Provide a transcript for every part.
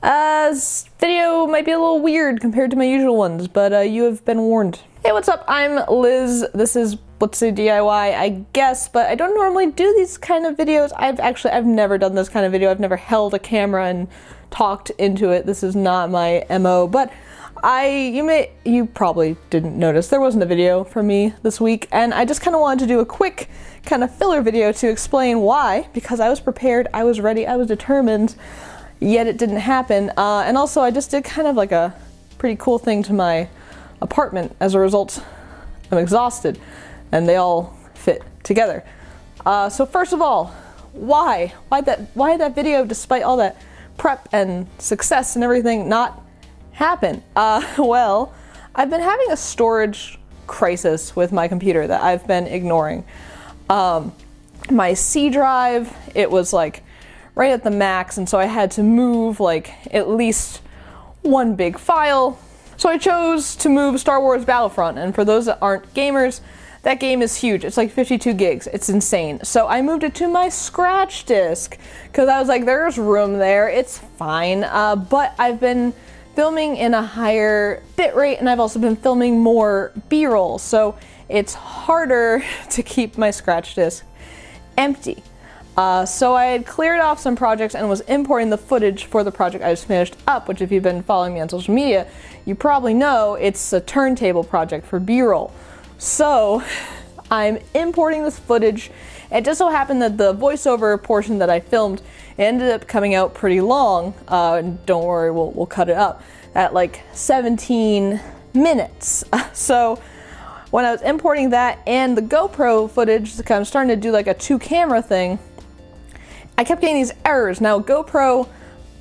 This video might be a little weird compared to my usual ones, but you have been warned. Hey, what's up? I'm Liz. This is Blitz DIY, I guess, but I don't normally do these kind of videos. I've never done this kind of video. I've never held a camera and talked into it. This is not my MO, but you probably didn't notice there wasn't a video from me this week, and I just kind of wanted to do a quick kind of filler video to explain why, because I was prepared, I was ready, I was determined, yet it didn't happen. And also I just did kind of like a pretty cool thing to my apartment. As a result, I'm exhausted, and they all fit together. So first of all, why that video, despite all that prep and success and everything, not happen? Well, I've been having a storage crisis with my computer that I've been ignoring. My C drive, it was like right at the max, and so I had to move like at least one big file. So I chose to move Star Wars Battlefront, and for those that aren't gamers, that game is huge. It's like 52 gigs. It's insane. So I moved it to my scratch disk because I was like, there's room there. It's fine. But I've been filming in a higher bitrate, and I've also been filming more B-roll. So it's harder to keep my scratch disk empty. So I had cleared off some projects and was importing the footage for the project I just finished up, which if you've been following me on social media, you probably know it's a turntable project for B-roll. So I'm importing this footage. It just so happened that the voiceover portion that I filmed ended up coming out pretty long. And don't worry, we'll cut it up at like 17 minutes. So when I was importing that and the GoPro footage, I'm starting to do like a 2-camera thing, I kept getting these errors. Now GoPro,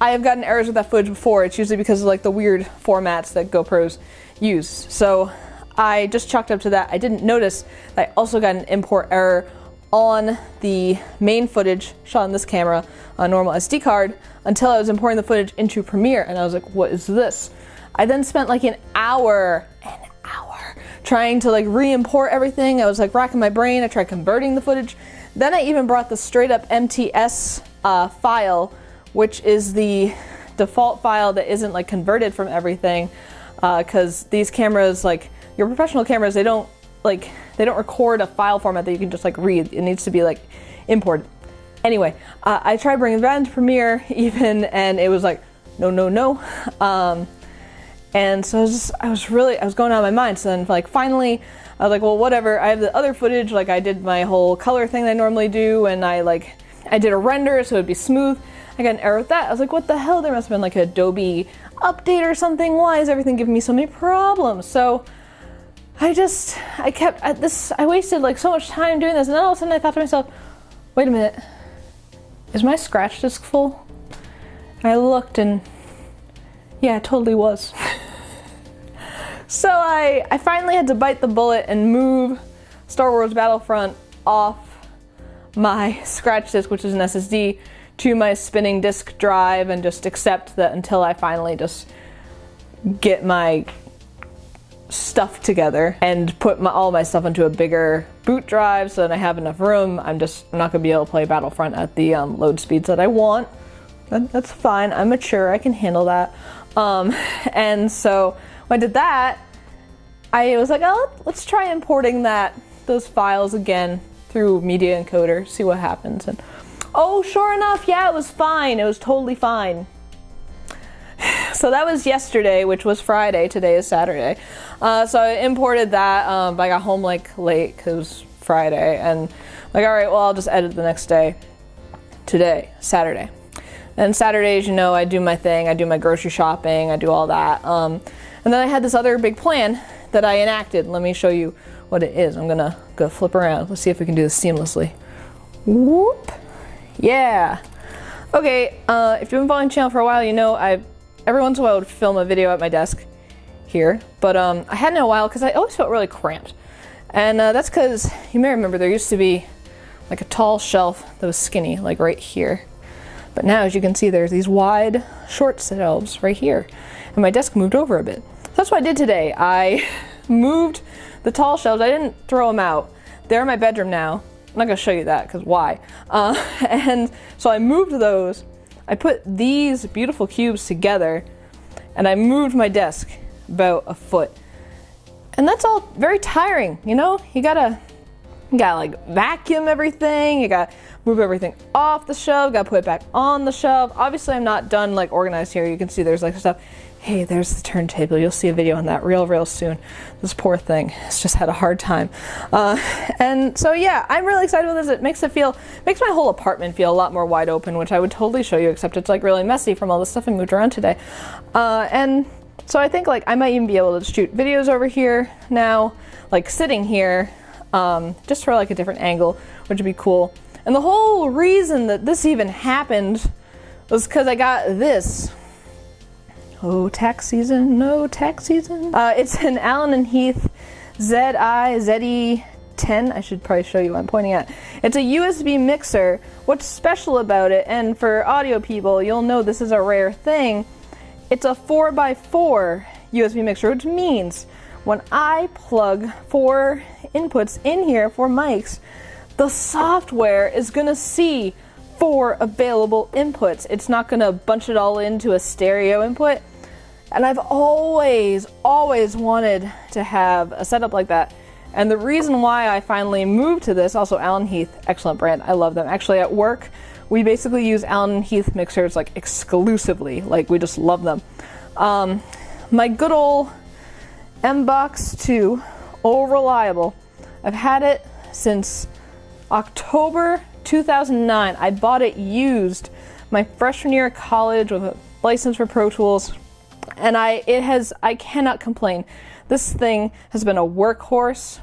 I have gotten errors with that footage before. It's usually because of like the weird formats that GoPros use. So I just chalked up to that. I didn't notice that I also got an import error on the main footage shot on this camera on a normal SD card until I was importing the footage into Premiere, and I was like, what is this? I then spent like an hour trying to like re-import everything. I was like racking my brain. I tried converting the footage. Then I even brought the straight up MTS file, which is the default file that isn't like converted from everything, because these cameras, like your professional cameras, they don't record a file format that you can just like read. It needs to be like imported. Anyway, I tried bringing that into Premiere even, and it was like, no. And so I was going out of my mind. So then like finally I was like, well, whatever. I have the other footage, like I did my whole color thing that I normally do, and I did a render so it'd be smooth. I got an error with that. I was like, what the hell? There must have been like an Adobe update or something. Why is everything giving me so many problems? So I wasted like so much time doing this, and then all of a sudden I thought to myself, wait a minute, is my scratch disk full? And I looked, and yeah, it totally was. So I finally had to bite the bullet and move Star Wars Battlefront off my scratch disk, which is an SSD, to my spinning disk drive, and just accept that until I finally just get my stuff together and put all my stuff into a bigger boot drive so that I have enough room. I'm not gonna be able to play Battlefront at the load speeds that I want. That's fine. I'm mature. I can handle that. And so when I did that, I was like, oh, let's try importing those files again through Media Encoder, see what happens. And oh, sure enough, yeah, it was fine. It was totally fine. So that was yesterday, which was Friday. Today is Saturday. So I imported that, but I got home like late because it was Friday, and like, all right, well, I'll just edit the next day. Today, Saturday. And Saturdays, you know, I do my thing. I do my grocery shopping. I do all that. And then I had this other big plan that I enacted. Let me show you what it is. I'm gonna go flip around. Let's see if we can do this seamlessly. Whoop. Yeah. Okay, if you've been following the channel for a while, you know every once in a while I would film a video at my desk here, but I hadn't in a while because I always felt really cramped. And that's because, you may remember, there used to be like a tall shelf that was skinny, like right here. But now, as you can see, there's these wide, short shelves right here. And my desk moved over a bit. So that's what I did today. I moved the tall shelves. I didn't throw them out. They're in my bedroom now. I'm not gonna show you that, because why? And so I moved those I put these beautiful cubes together and I moved my desk about a foot. And that's all very tiring, you know? You gotta like vacuum everything, you gotta move everything off the shelf, gotta put it back on the shelf. Obviously I'm not done like organized here. You can see there's like stuff. Hey, there's the turntable. You'll see a video on that real soon. This poor thing has just had a hard time. And so yeah, I'm really excited with this. It makes my whole apartment feel a lot more wide open, which I would totally show you, except it's like really messy from all the stuff I moved around today. And so I think like I might even be able to shoot videos over here now, like sitting here, just for like a different angle, which would be cool. And the whole reason that this even happened was because I got this. Oh, tax season, no tax season. It's an Allen & Heath ZE10. I should probably show you what I'm pointing at. It's a USB mixer. What's special about it, and for audio people, you'll know this is a rare thing. It's a 4x4 USB mixer, which means when I plug 4 inputs in here, 4 mics, the software is gonna see 4 available inputs. It's not gonna bunch it all into a stereo input. And I've always wanted to have a setup like that. And the reason why I finally moved to this, also Allen & Heath, excellent brand, I love them. Actually at work, we basically use Allen & Heath mixers like exclusively, like we just love them. My good old M-Box 2, oh reliable. I've had it since October 2009. I bought it used my freshman year of college with a license for Pro Tools. And I cannot complain. This thing has been a workhorse.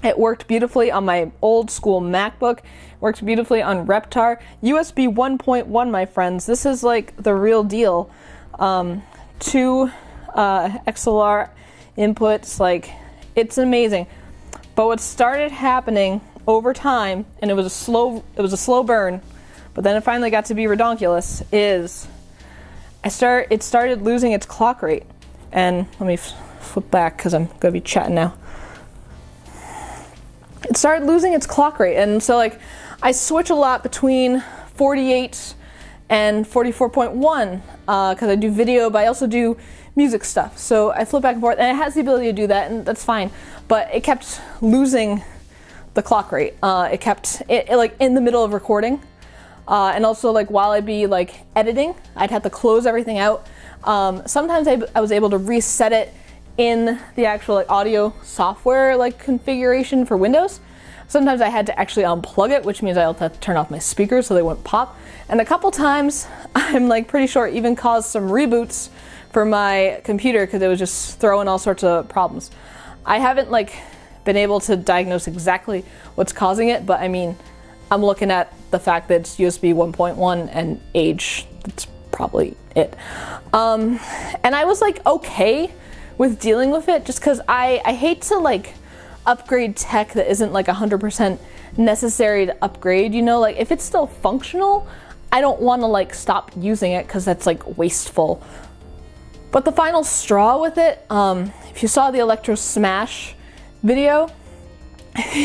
It worked beautifully on my old school MacBook. It worked beautifully on Reptar. USB 1.1, my friends. This is like the real deal. 2 XLR inputs, like it's amazing. But what started happening over time, and it was a slow burn, but then it finally got to be redonkulous, is it started losing its clock rate. And let me flip back because I'm gonna be chatting now. It started losing its clock rate, and so like I switch a lot between 48 and 44.1 because I do video, but I also do music stuff. So I flip back and forth, and it has the ability to do that, and that's fine. But it kept losing the clock rate. It kept it like in the middle of recording. And also like while I'd be like editing, I'd have to close everything out. Sometimes I was able to reset it in the actual like audio software like configuration for Windows. Sometimes I had to actually unplug it, which means I had to turn off my speakers so they wouldn't pop. And a couple times, I'm like pretty sure it even caused some reboots for my computer because it was just throwing all sorts of problems. I haven't like been able to diagnose exactly what's causing it, but I mean, I'm looking at the fact that it's USB 1.1 and age. That's probably it. And I was like okay with dealing with it just because I hate to like upgrade tech that isn't like 100% necessary to upgrade, you know? Like if it's still functional, I don't want to like stop using it because that's like wasteful. But the final straw with it, if you saw the Electro Smash video,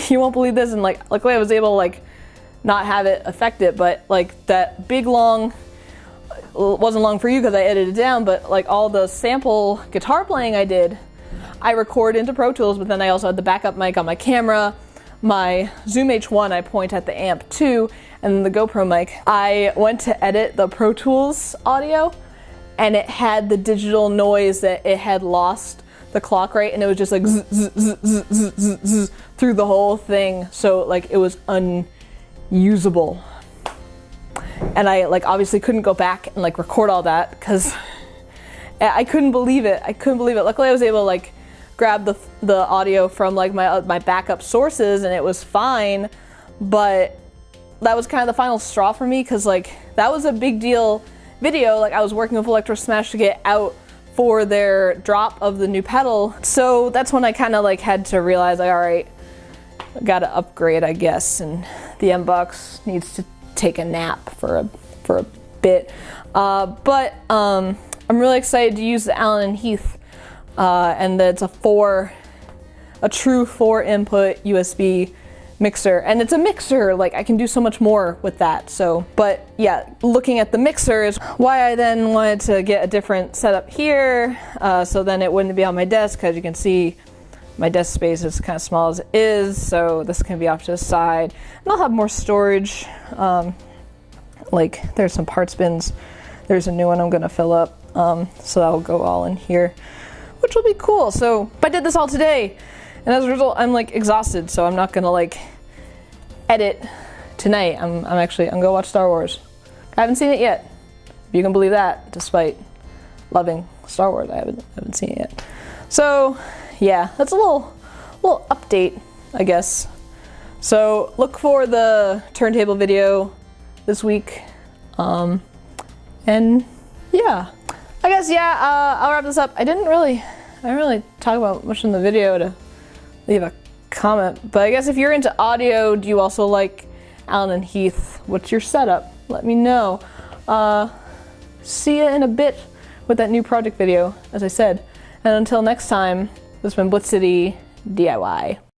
you won't believe this, and like luckily I was able to like not have it affect it, but like that big long, well, it wasn't long for you because I edited it down, but like all the sample guitar playing I did, I record into Pro Tools, but then I also had the backup mic on my camera, my Zoom H1 I point at the amp too, and then the GoPro mic. I went to edit the Pro Tools audio and it had the digital noise that it had lost the clock rate, and it was just like zzz, zzz, zzz, zzz, zzz, zzz, through the whole thing, so like it was unusable. And I like obviously couldn't go back and like record all that because I couldn't believe it. Luckily I was able to like grab the audio from like my backup sources and it was fine, but that was kind of the final straw for me because like that was a big deal video. Like I was working with Electro Smash to get out for their drop of the new pedal, so that's when I kind of like had to realize like, all right, I gotta upgrade, I guess, and the M-Box needs to take a nap for a bit. But I'm really excited to use the Allen & Heath, and that it's a true 4 input USB mixer, and it's a mixer, like I can do so much more with that. So, but yeah, looking at the mixer is why I then wanted to get a different setup here, so then it wouldn't be on my desk, because you can see my desk space is kind of small as it is, so this can be off to the side. And I'll have more storage, like there's some parts bins, there's a new one I'm gonna fill up, so that'll go all in here, which will be cool. So I did this all today, and as a result I'm like exhausted, so I'm not gonna like edit tonight. I'm gonna watch Star Wars. I haven't seen it yet, if you can believe that. Despite loving Star Wars, I haven't seen it yet. So yeah, that's a little update, I guess. So look for the turntable video this week, and yeah, I guess I'll wrap this up. I didn't really talk about much in the video to leave a comment, but I guess if you're into audio, do you also like Alan and Heath? What's your setup? Let me know. See you in a bit with that new project video, as I said. And until next time, this has been Blitz City DIY.